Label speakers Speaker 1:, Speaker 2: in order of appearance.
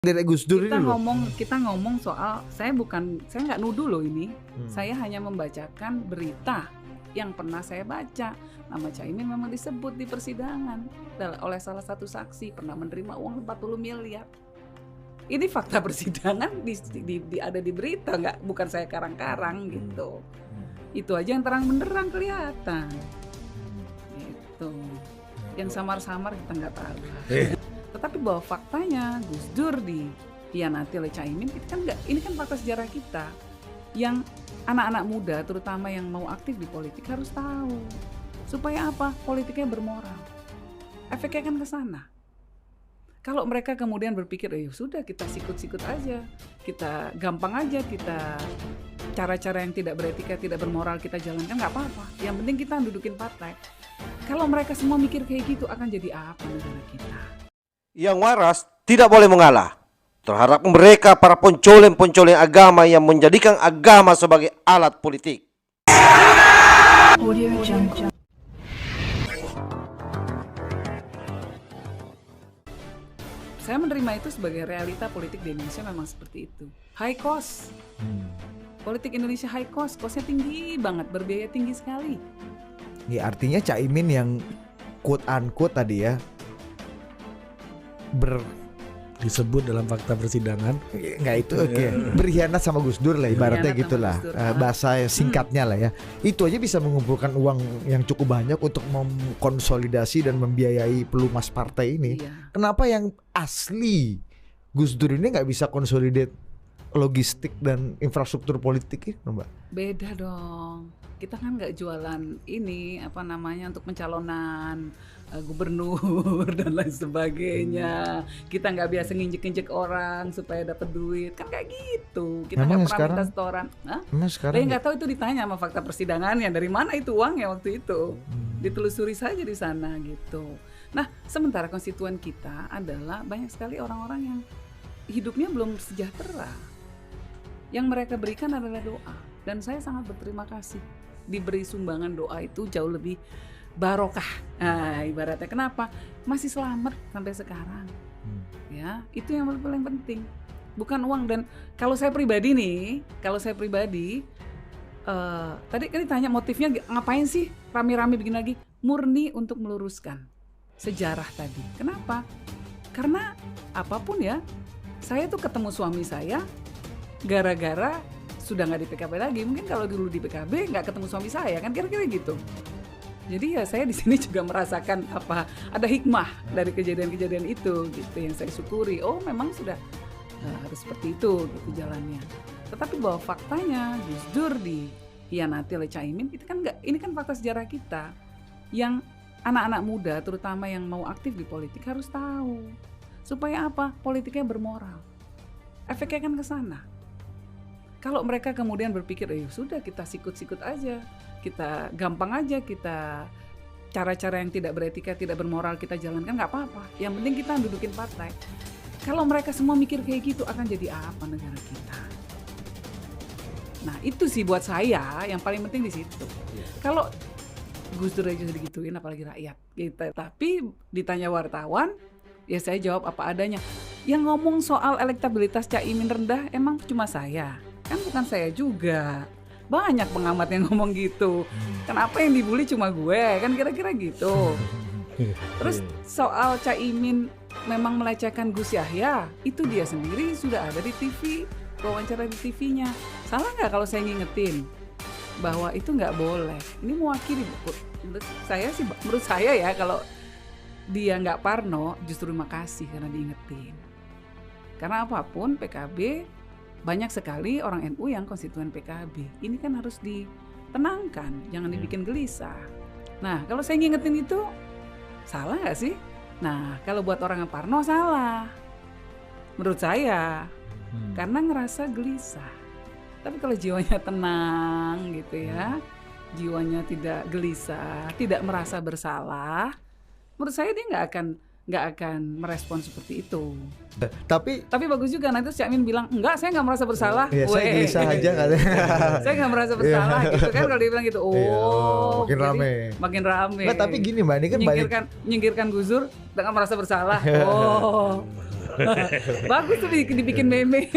Speaker 1: Dari Gus Dur ini loh.
Speaker 2: Kita ngomong soal, saya nggak nuduh loh ini. Saya hanya membacakan berita yang pernah saya baca. Nama Caimin memang disebut di persidangan oleh salah satu saksi pernah menerima uang 40 miliar. Ini fakta persidangan ada di berita, bukan saya karang-karang gitu. Itu aja yang terang benderang kelihatan. Gitu. Yang samar-samar kita nggak tahu. Tetapi bahwa faktanya Gus Dur dikhianati oleh Caimin, ini kan fakta sejarah kita. Yang anak-anak muda terutama yang mau aktif di politik harus tahu. Supaya apa? Politiknya bermoral. Efeknya kan ke sana. Kalau mereka kemudian berpikir, sudah kita sikut-sikut aja, kita gampang aja, kita cara-cara yang tidak beretika, tidak bermoral kita jalankan, nggak apa-apa. Yang penting kita dudukin partai. Kalau mereka semua mikir kayak gitu, akan jadi apa negara kita?
Speaker 3: Yang waras tidak boleh mengalah terhadap mereka para pencoleng-pencoleng agama yang menjadikan agama sebagai alat politik.
Speaker 2: Saya menerima itu sebagai realita politik di Indonesia, memang seperti itu. High cost. Politik Indonesia high cost, costnya tinggi banget, berbiaya tinggi sekali.
Speaker 1: Ya artinya Caimin yang quote unquote tadi ya
Speaker 4: disebut dalam fakta persidangan.
Speaker 1: Nggak itu berkhianat sama Gus Dur lah ibaratnya gitulah, bahasa singkatnya lah ya. Itu aja bisa mengumpulkan uang yang cukup banyak untuk mengkonsolidasi dan membiayai pelumas partai ini. Kenapa yang asli Gus Dur ini nggak bisa konsolidate logistik dan infrastruktur politik itu, Mbak?
Speaker 2: Beda dong. Kita kan nggak jualan ini untuk pencalonan gubernur dan lain sebagainya. Kita nggak biasa nginjek-injek orang supaya dapat duit, kan kayak gitu. Kita nggak pernah minta setoran. Saya nggak tahu itu ditanya sama fakta persidangannya dari mana itu uangnya waktu itu. Ditelusuri saja di sana gitu. Nah, sementara konstituen kita adalah banyak sekali orang-orang yang hidupnya belum sejahtera. Yang mereka berikan adalah doa, dan saya sangat berterima kasih diberi sumbangan doa itu jauh lebih barokah. Nah, ibaratnya kenapa? Masih selamat sampai sekarang. Ya, itu yang paling penting. Bukan uang. Dan kalau saya pribadi tadi kan ditanya motifnya ngapain sih rame-rame bikin lagi? Murni untuk meluruskan sejarah tadi. Kenapa? Karena apapun ya, saya tuh ketemu suami saya gara-gara sudah nggak di PKB lagi. Mungkin kalau dulu di PKB nggak ketemu suami saya, kan kira-kira gitu. Jadi ya saya di sini juga merasakan ada hikmah dari kejadian-kejadian itu gitu yang saya syukuri. Oh, memang sudah harus seperti itu gitu jalannya. Tetapi bahwa faktanya Gus Dur dikhianati oleh Caimin, ini kan fakta sejarah kita. Yang anak-anak muda terutama yang mau aktif di politik harus tahu. Supaya apa? Politiknya bermoral. Efeknya kan ke sana. Kalau mereka kemudian berpikir, sudah kita sikut-sikut aja, kita gampang aja, kita cara-cara yang tidak beretika, tidak bermoral kita jalankan, nggak apa-apa. Yang penting kita dudukin partai. Kalau mereka semua mikir kayak gitu, akan jadi apa negara kita? Nah, itu sih buat saya yang paling penting di situ. Kalau Gus Dur aja digituin, apalagi rakyat. Gitu. Tapi ditanya wartawan, ya saya jawab apa adanya. Yang ngomong soal elektabilitas Caimin rendah emang cuma saya. Kan bukan saya juga. Banyak pengamat yang ngomong gitu. Kenapa yang dibully cuma gue? Kan kira-kira gitu. Terus soal Caimin memang melecehkan Gus Yahya, itu dia sendiri sudah ada di TV, wawancara di TV-nya. Salah nggak kalau saya ngingetin bahwa itu nggak boleh? Ini mewakili. Menurut saya ya, kalau dia nggak parno, justru makasih karena diingetin. Karena apapun PKB, banyak sekali orang NU yang konstituen PKB. Ini kan harus ditenangkan, jangan dibikin gelisah. Nah, kalau saya ngingetin itu, salah nggak sih? Nah, kalau buat orang yang parno salah, menurut saya, karena ngerasa gelisah. Tapi kalau jiwanya tenang gitu ya, jiwanya tidak gelisah, tidak merasa bersalah, menurut saya dia nggak akan merespon seperti itu. Tapi bagus juga, nanti Caimin bilang enggak, saya nggak merasa bersalah.
Speaker 1: Iya, saya gelisah aja katanya.
Speaker 2: Saya nggak merasa bersalah gitu kan, kalau dia bilang gitu. Makin rame.
Speaker 1: Nah, tapi gini Mbak, ini kan
Speaker 2: menyingkirkan Gus Dur dengan merasa bersalah. Bagus tuh dibikin meme.